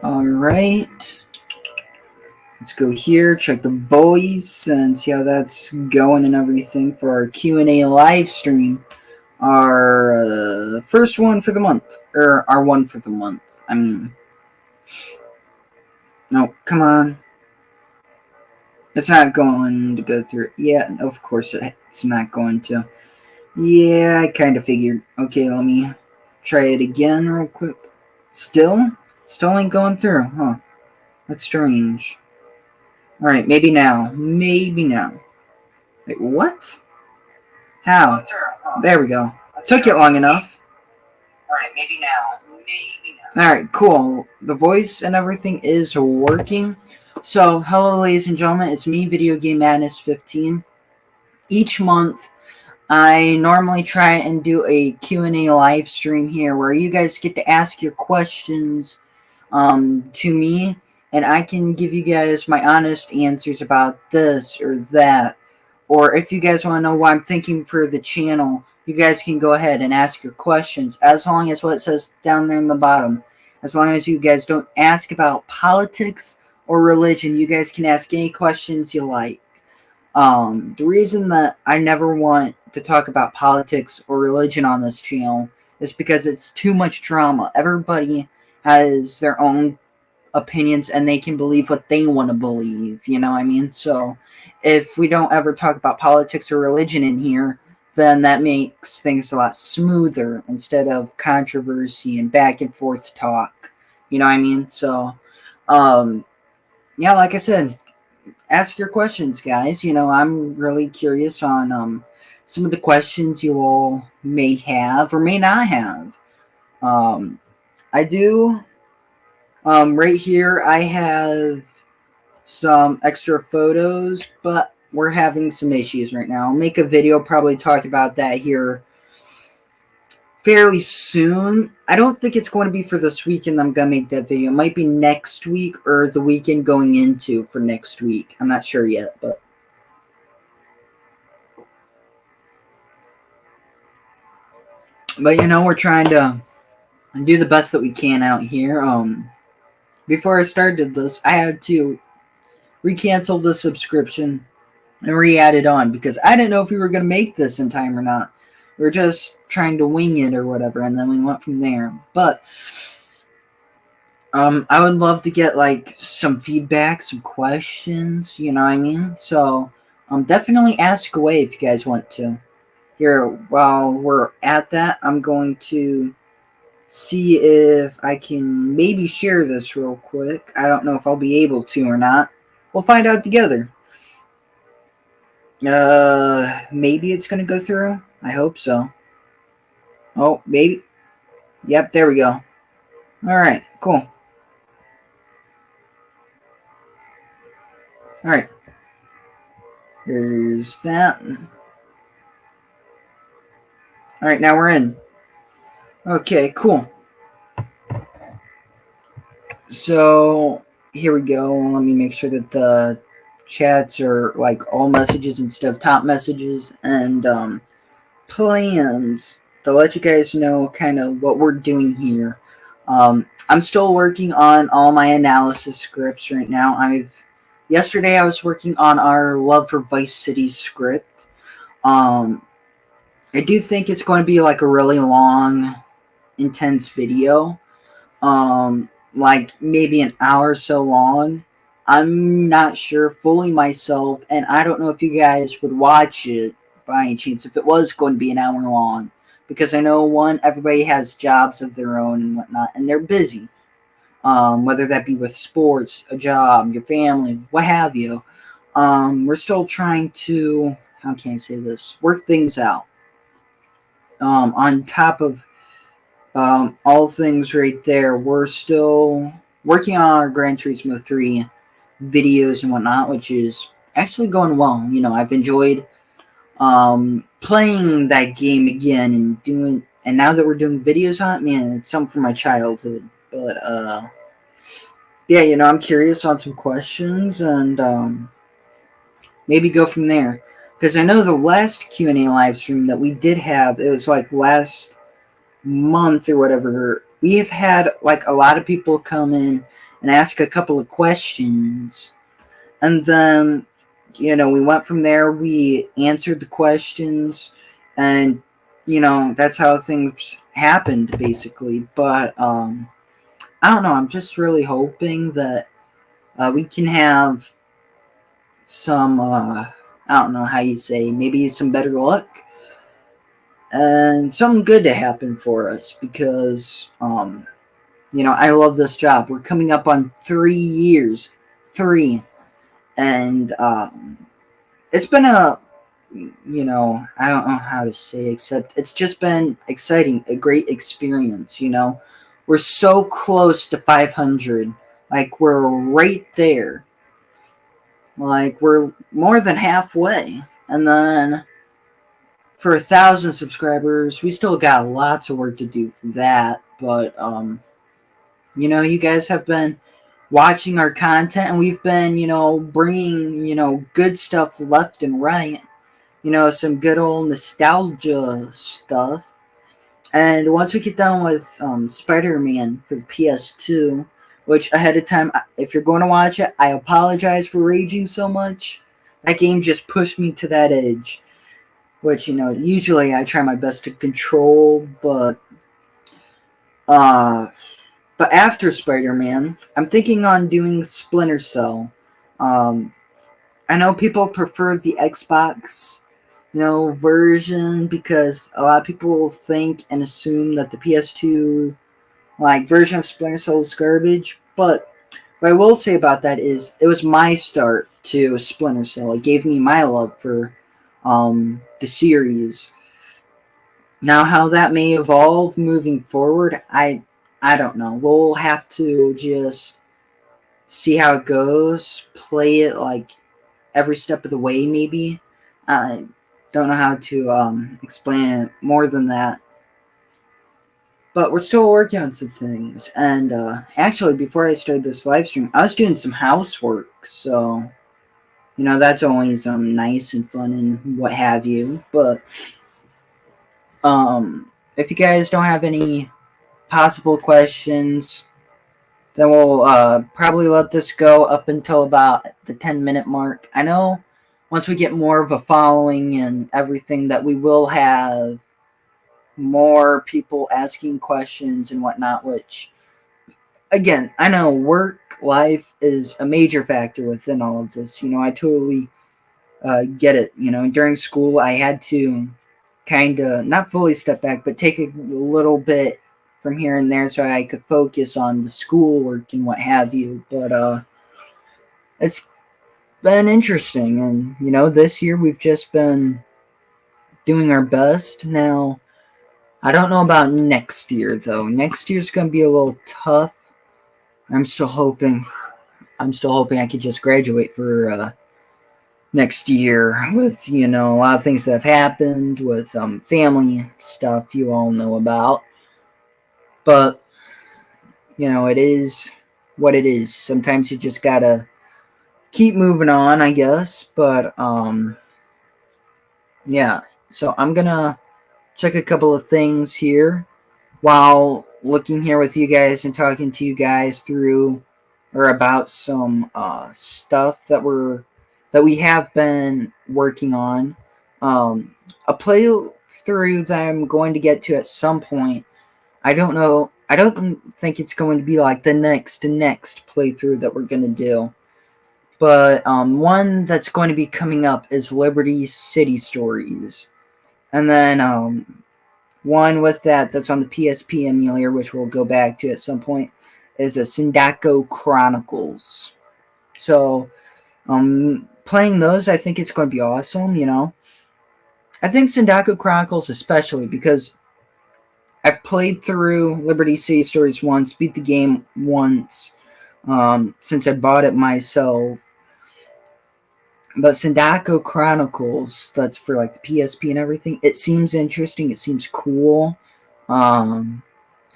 Alright. Let's go here, check the voice, and see how that's going and everything for our Q&A live stream. Our first one for the month. Or our one for the month. I mean. No, come on. It's not going to go through. Yeah, of course it's not going to. Yeah, I kind of figured. Okay, let me try it again real quick. Still? Still ain't going through, huh? That's strange. Alright, maybe now. Maybe now. Wait, what? How? There we go. Took it long enough. Alright, maybe now. Maybe now. Alright, cool. The voice and everything is working. So, hello ladies and gentlemen, it's me, Video Game Madness 15. Each month, I normally try and do a Q&A live stream here where you guys get to ask your questions to me, and I can give you guys my honest answers about this or that. Or if you guys want to know what I'm thinking for the channel, you guys can go ahead and ask your questions, as long as what it says down there in the bottom. As long as you guys don't ask about politics or religion, you guys can ask any questions you like. The reason that I never want to talk about politics or religion on this channel is because it's too much drama. Everybody has their own opinions and they can believe what they want to believe, you know what I mean? So if we don't ever talk about politics or religion in here, then that makes things a lot smoother instead of controversy and back and forth talk, you know what I mean? So yeah, like I said, ask your questions, guys. You know, I'm really curious on some of the questions you all may have or may not have. I do. Right here, I have some extra photos, but we're having some issues right now. I'll make a video probably talk about that here fairly soon. I don't think it's going to be for this weekend I'm going to make that video. It might be next week or the weekend going into for next week. I'm not sure yet, but you know, we're trying to do the best that we can out here. Before I started this, I had to recancel the subscription and re-add it on because I didn't know if we were going to make this in time or not. We were just trying to wing it or whatever, and then we went from there. But I would love to get like some feedback, some questions, you know what I mean? So definitely ask away if you guys want to. Here, while we're at that, I'm going to see if I can maybe share this real quick. I don't know if I'll be able to or not. We'll find out together. Maybe it's going to go through. I hope so. Oh, maybe. Yep, there we go. Alright, cool. Alright. Here's that. Alright, now we're in. Okay, cool. So, here we go. Let me make sure that the chats are like all messages instead of top messages, and plans to let you guys know kind of what we're doing here. I'm still working on all my analysis scripts right now. Yesterday I was working on our Love for Vice City script. I do think it's going to be like a really long, intense video. Like maybe an hour or so long. I'm not sure fully myself, and I don't know if you guys would watch it by any chance if it was going to be an hour long, because I know everybody has jobs of their own and whatnot, and they're busy. Whether that be with sports, a job, your family, what have you. We're still trying to, how can I say this, work things out. On top of all things right there, we're still working on our Gran Turismo 3 videos and whatnot, which is actually going well. You know, I've enjoyed playing that game again and now that we're doing videos on it, man, it's something from my childhood. But yeah, you know, I'm curious on some questions and maybe go from there, because I know the last Q&A live stream that we did have, it was like last month or whatever, we have had like a lot of people come in and ask a couple of questions. And then, we went from there. We answered the questions, and, that's how things happened, basically. But, I don't know. I'm just really hoping that we can have some, I don't know how you say, maybe some better luck and something good to happen for us because, I love this job. We're coming up on 3 years. Three. And it's been I don't know how to say, except it's just been exciting, a great experience. We're so close to 500. Like, we're right there. Like, we're more than halfway. And then for 1,000 subscribers, we still got lots of work to do for that. But, you guys have been watching our content, and we've been, bringing, good stuff left and right. Some good old nostalgia stuff. And once we get done with Spider-Man for the PS2, which ahead of time, if you're going to watch it, I apologize for raging so much. That game just pushed me to that edge, which, usually I try my best to control, uh, but after Spider-Man, I'm thinking on doing Splinter Cell. I know people prefer the Xbox, version because a lot of people think and assume that the PS2 version of Splinter Cell is garbage. But what I will say about that is it was my start to Splinter Cell. It gave me my love for the series. Now, how that may evolve moving forward, I don't know. We'll have to just see how it goes. Play it every step of the way, maybe. I don't know how to explain it more than that. But we're still working on some things. And actually, before I started this live stream, I was doing some housework. So, that's always nice and fun and what have you. But if you guys don't have any possible questions, then we'll probably let this go up until about the 10-minute mark. I know once we get more of a following and everything that we will have more people asking questions and whatnot, which, again, I know work life is a major factor within all of this. I totally get it. During school, I had to kind of not fully step back, but take a little bit from here and there so I could focus on the schoolwork and what have you. But it's been interesting, and this year we've just been doing our best. Now, I don't know about next year though. Next year's gonna be a little tough. I'm still hoping I could just graduate for next year with a lot of things that have happened with family stuff you all know about. But it is what it is. Sometimes you just gotta keep moving on, I guess. But yeah. So I'm gonna check a couple of things here while looking here with you guys and talking to you guys through or about some stuff that we have been working on. A playthrough that I'm going to get to at some point. I don't know. I don't think it's going to be like the next playthrough that we're going to do. But one that's going to be coming up is Liberty City Stories. And then one with that's on the PSP emulator, which we'll go back to at some point, is a Sindako Chronicles. So playing those, I think it's going to be awesome, I think Sindako Chronicles especially because I've played through Liberty City Stories once, beat the game once, since I bought it myself. But Sindako Chronicles, that's for the PSP and everything, it seems interesting, it seems cool. From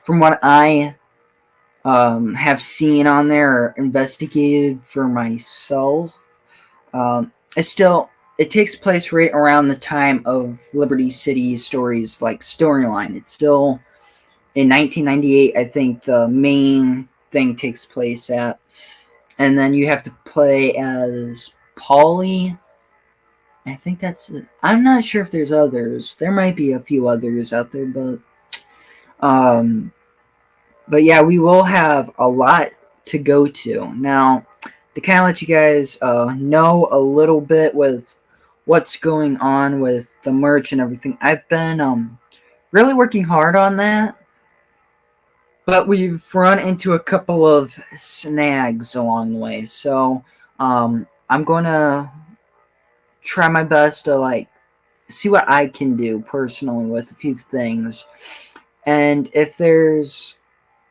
what I have seen on there or investigated for myself, it takes place right around the time of Liberty City Stories storyline. It's still in 1998. I think the thing takes place at. And then you have to play as Polly. I think that's it. I'm not sure if there's others. There might be a few others out there, um, but yeah, we will have a lot to go to. Now, to kind of let you guys know a little bit with what's going on with the merch and everything, I've been really working hard on that, but we've run into a couple of snags along the way. So I'm going to try my best to like see what I can do personally with a few things. And if there's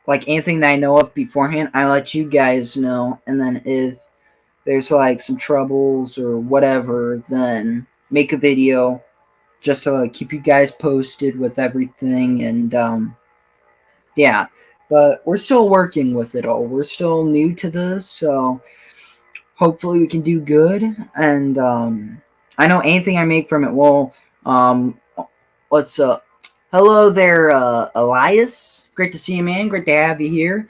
like anything that I know of beforehand, I let you guys know. And then if there's like some troubles or whatever, then make a video just to like keep you guys posted with everything. And yeah, but we're still working with it all. We're still new to this, so hopefully we can do good. And I know anything I make from it will what's up. Hello there, Elias. Great to see you, man. Great to have you here.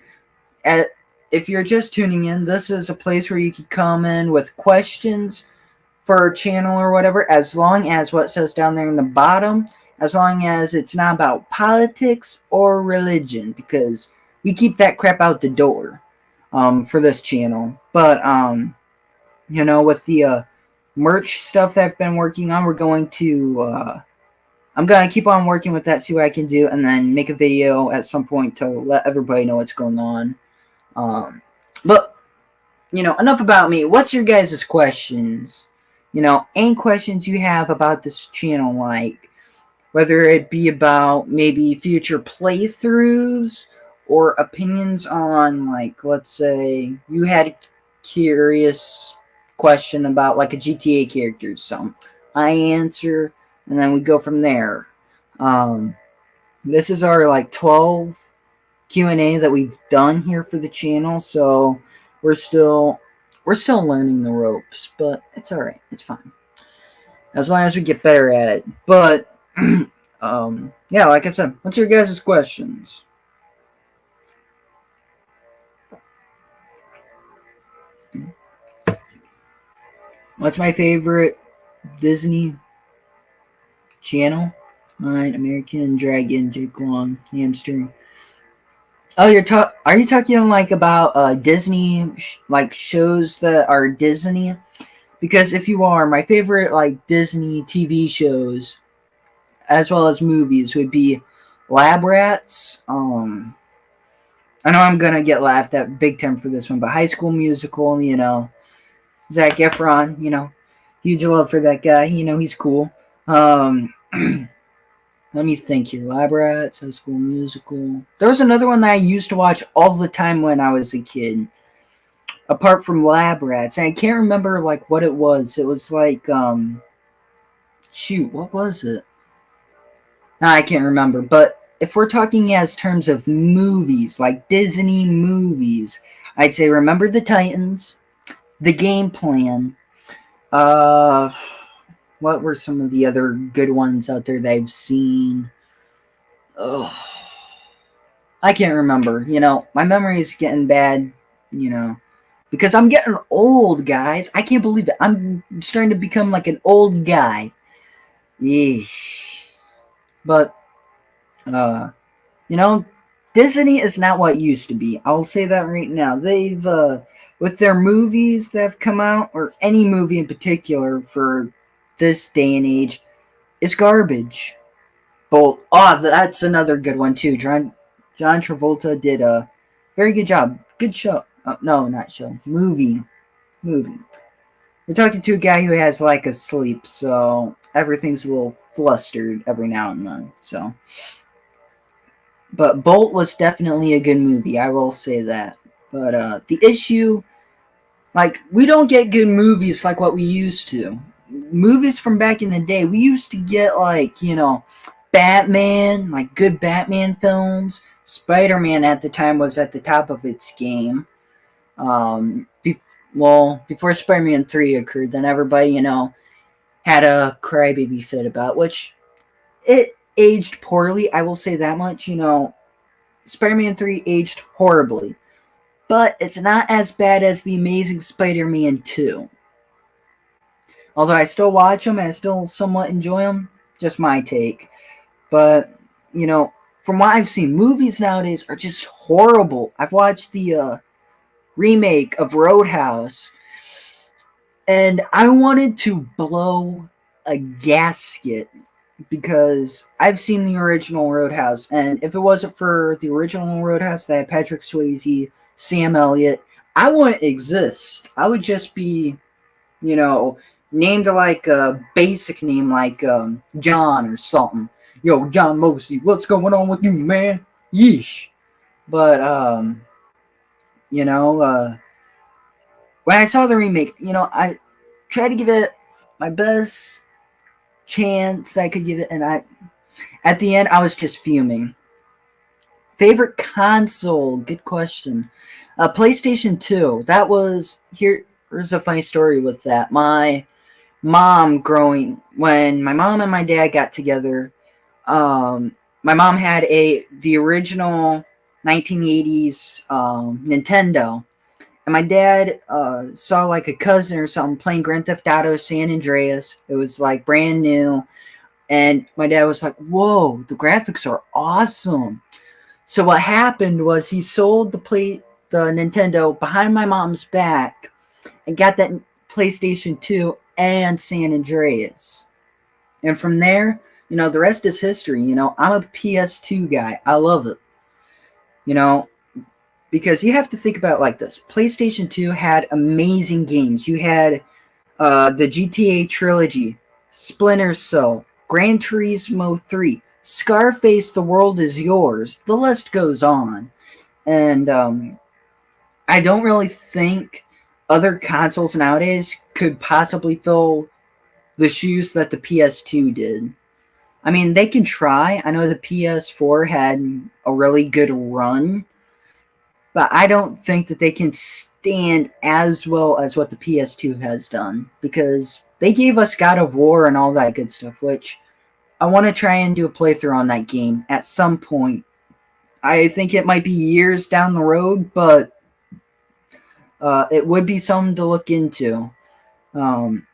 If you're just tuning in, this is a place where you can come in with questions for our channel or whatever, as long as what says down there in the bottom, as long as it's not about politics or religion, because we keep that crap out the door for this channel. But, with the merch stuff that I've been working on, we're going to I'm going to keep on working with that, see what I can do, and then make a video at some point to let everybody know what's going on. But, enough about me. What's your guys' questions? Any questions you have about this channel, like whether it be about maybe future playthroughs or opinions on, like, let's say you had a curious question about like a GTA character, so I answer, and then we go from there. This is our like 12th Q&A that we've done here for the channel, so we're still learning the ropes, but it's all right. It's fine as long as we get better at it. But yeah, like I said, what's your guys' questions? What's my favorite Disney channel? Mine, American Dragon, Jake Long, Hamster. Oh, are you talking like about Disney like shows that are Disney? Because if you are, my favorite like Disney TV shows as well as movies would be Lab Rats. I know I'm gonna get laughed at big time for this one, but High School Musical, Zac Efron, huge love for that guy. He's cool. Let me think here. Lab Rats, High School Musical. There was another one that I used to watch all the time when I was a kid. Apart from Lab Rats, and I can't remember like what it was. It was like shoot, what was it? No, I can't remember. But if we're talking as terms of movies, like Disney movies, I'd say Remember the Titans, The Game Plan. What were some of the other good ones out there that I've seen? Oh, I can't remember. My memory is getting bad, because I'm getting old, guys. I can't believe it. I'm starting to become like an old guy. Yeesh. But, Disney is not what it used to be. I'll say that right now. They've, with their movies that have come out, or any movie in particular for this day and age, is garbage. Bolt. Oh, that's another good one too. John Travolta did a very good job. Good show. No, not show. Movie. We're talking to a guy who has like a sleep, so everything's a little flustered every now and then. So, but Bolt was definitely a good movie. I will say that. But the issue, like, we don't get good movies like what we used to. Movies from back in the day, we used to get like, Batman, like good Batman films. Spider-Man at the time was at the top of its game. Before Spider-Man 3 occurred, then everybody, had a crybaby fit about, which it aged poorly. I will say that much. Spider-Man 3 aged horribly. but it's not as bad as The Amazing Spider-Man 2. Although I still watch them and I still somewhat enjoy them, just my take. But, you know, from what I've seen, movies nowadays are just horrible. I've watched the remake of Roadhouse, and I wanted to blow a gasket because I've seen the original Roadhouse, and if it wasn't for the original Roadhouse that had Patrick Swayze, Sam Elliott, I wouldn't exist. I would just be, you know, named like a basic name like John or something. Yo, John Losey, what's going on with you, man? Yeesh. But you know, when I saw the remake, you know, I tried to give it my best chance that I could give it, and at the end I was just fuming. Favorite console? Good question. PlayStation 2. That was here's a funny story with that. When my mom and my dad got together, my mom had the original 1980s Nintendo, and my dad saw like a cousin or something playing Grand Theft Auto San Andreas. It was like brand new, and my dad was like, "Whoa, the graphics are awesome." So what happened was he sold the Nintendo behind my mom's back and got that PlayStation 2 and San Andreas. And from there, you know, the rest is history. You know, I'm a PS2 guy. I love it. You know, because you have to think about it like this. PlayStation 2 had amazing games. You had the GTA trilogy, Splinter Cell, Gran Turismo 3, Scarface, The World Is Yours. The list goes on. And I don't really think other consoles nowadays could possibly fill the shoes that the PS2 did. I mean, they can try. I know the PS4 had a really good run, but I don't think that they can stand as well as what the PS2 has done because they gave us God of War and all that good stuff, which I want to try and do a playthrough on that game at some point. I think it might be years down the road, but it would be something to look into. Um,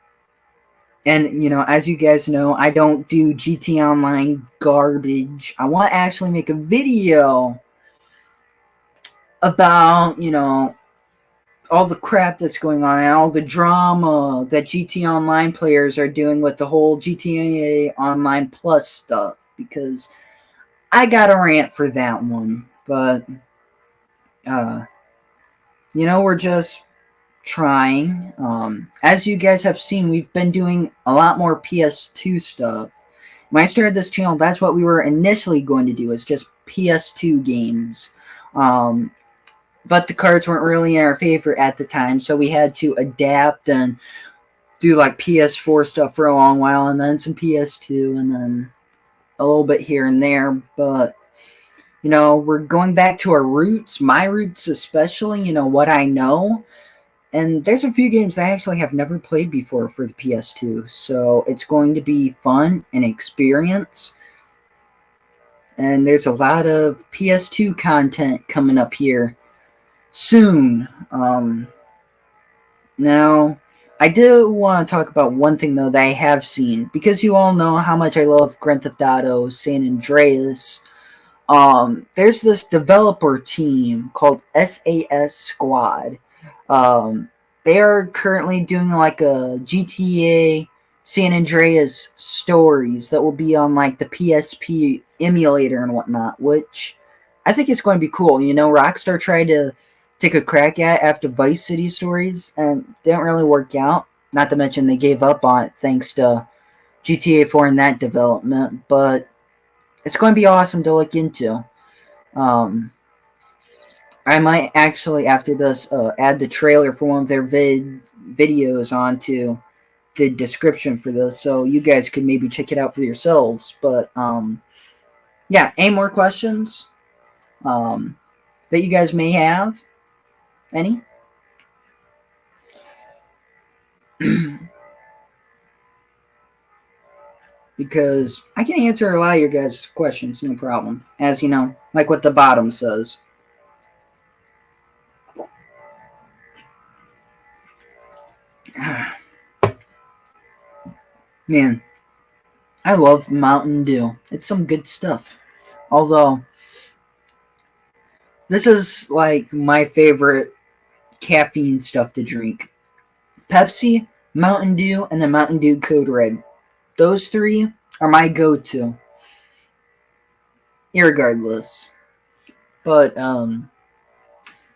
and, you know, as you guys know, I don't do GT Online garbage. I want to actually make a video about, you know, all the crap that's going on and all the drama that GT Online players are doing with the whole GTA Online Plus stuff. Because I got a rant for that one. But, uh, you know, we're just trying. As you guys have seen, we've been doing a lot more PS2 stuff. When I started this channel, that's what we were initially going to do, is just PS2 games. But the cards weren't really in our favor at the time, so we had to adapt and do like PS4 stuff for a long while, and then some PS2, and then a little bit here and there. But, you know, we're going back to our roots, my roots especially, you know, what I know. And there's a few games that I actually have never played before for the PS2, so it's going to be fun and experience. And there's a lot of PS2 content coming up here soon. Now, I do want to talk about one thing though that I have seen, because you all know how much I love Grand Theft Auto San Andreas. There's this developer team called SAS Squad. Um, they are currently doing like a GTA San Andreas stories that will be on like the PSP emulator and whatnot, which I think is going to be cool. You know, Rockstar tried to take a crack at after Vice City stories and didn't really work out. Not to mention they gave up on it thanks to GTA 4 and that development, but it's going to be awesome to look into. Um, I might actually, after this, add the trailer for one of their videos onto the description for this, so you guys could maybe check it out for yourselves. But yeah, any more questions that you guys may have? Any? Because I can answer a lot of your guys' questions, no problem. As you know, like what the bottom says. Man, I love Mountain Dew. It's some good stuff. Although, this is like my favorite caffeine stuff to drink. Pepsi, Mountain Dew, and the Mountain Dew Code Red. Those three are my go-to. Irregardless. But,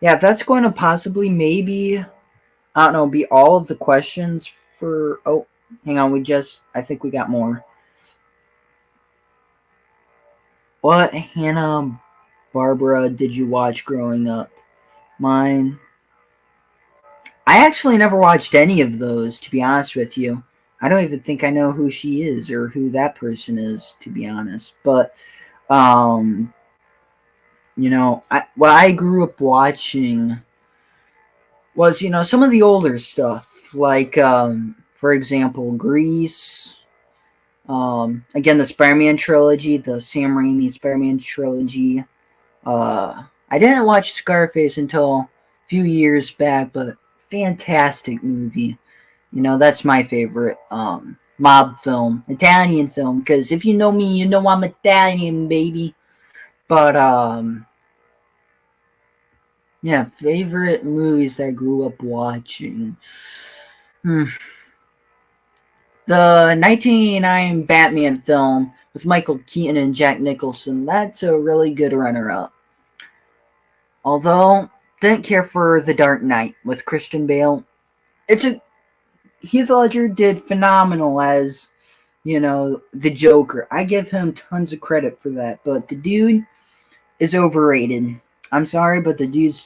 yeah, if that's going to possibly maybe, I don't know, be all of the questions for, oh, hang on, I think we got more. What Hannah Barbara did you watch growing up? Mine. I actually never watched any of those, to be honest with you. I don't even think I know who she is or who that person is, to be honest. But, what I grew up watching was, some of the older stuff. Like, for example, Grease. Again, the Spider-Man trilogy, the Sam Raimi Spider-Man trilogy. I didn't watch Scarface until a few years back, but fantastic movie. That's my favorite mob film, Italian film. Because if you know me, you know I'm Italian, baby. But yeah, favorite movies that I grew up watching. The 1989 Batman film with Michael Keaton and Jack Nicholson. That's a really good runner-up. Although, didn't care for The Dark Knight with Christian Bale. Heath Ledger did phenomenal as, the Joker. I give him tons of credit for that, but the dude is overrated. I'm sorry, but the dude's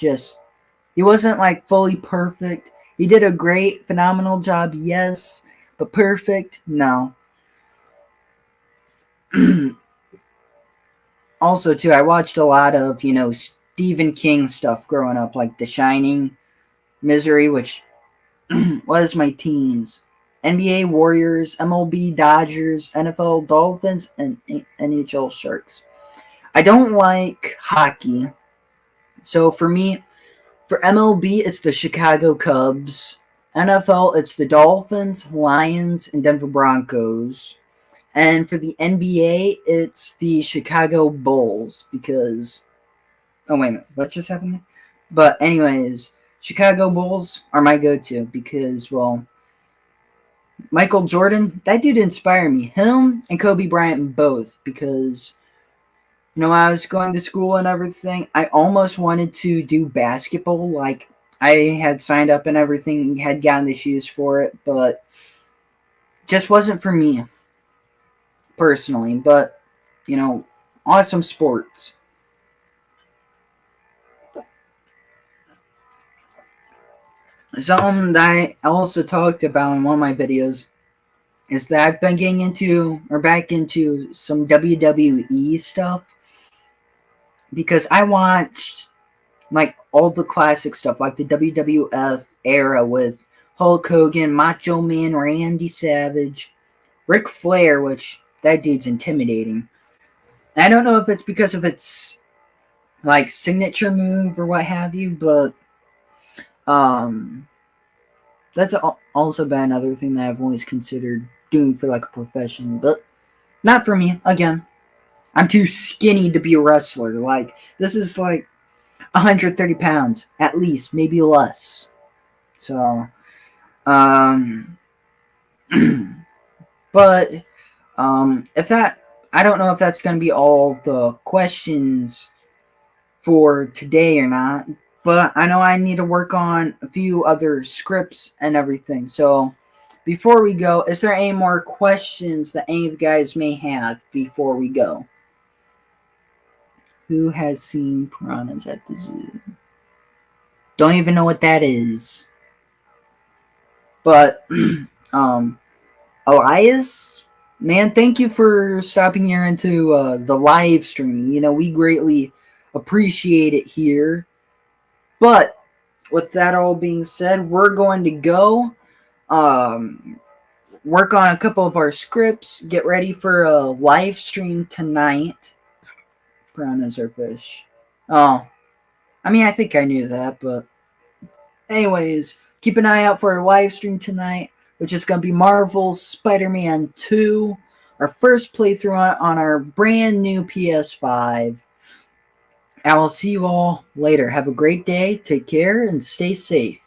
he wasn't like fully perfect. He did a great, phenomenal job, yes, but perfect, no. Also, too, I watched a lot of, Stephen King stuff growing up, like The Shining, Misery, which was my teens. NBA Warriors, MLB Dodgers, NFL Dolphins, and NHL Sharks. I don't like hockey. So for me, for MLB, it's the Chicago Cubs. NFL, it's the Dolphins, Lions, and Denver Broncos. And for the NBA, it's the Chicago Bulls because... Oh, wait a minute. What just happened? But anyways, Chicago Bulls are my go-to because, well, Michael Jordan, that dude inspired me. Him and Kobe Bryant both because, when I was going to school and everything, I almost wanted to do basketball. Like, I had signed up and everything, had gotten the shoes for it, but just wasn't for me personally. But, awesome sports. Something that I also talked about in one of my videos is that I've been getting back into some WWE stuff because I watched like all the classic stuff, like the WWF era with Hulk Hogan, Macho Man, Randy Savage, Ric Flair, which that dude's intimidating. And I don't know if it's because of its like signature move or what have you, but that's also been another thing that I've always considered doing for like a profession, but not for me. Again, I'm too skinny to be a wrestler. Like, this is like 130 pounds at least, maybe less. So, but if that, I don't know if that's going to be all the questions for today or not, but I know I need to work on a few other scripts and everything. So before we go, is there any more questions that any of you guys may have before we go? Who has seen piranhas at the zoo? Don't even know what that is. But Elias, man, thank you for stopping here into the live stream. We greatly appreciate it here. But with that all being said, we're going to go work on a couple of our scripts, get ready for a live stream tonight. Piranhas are fish. Oh, I mean, I think I knew that, but anyways, keep an eye out for our live stream tonight, which is going to be Marvel Spider-Man 2, our first playthrough on our brand new PS5. I will see you all later. Have a great day. Take care and stay safe.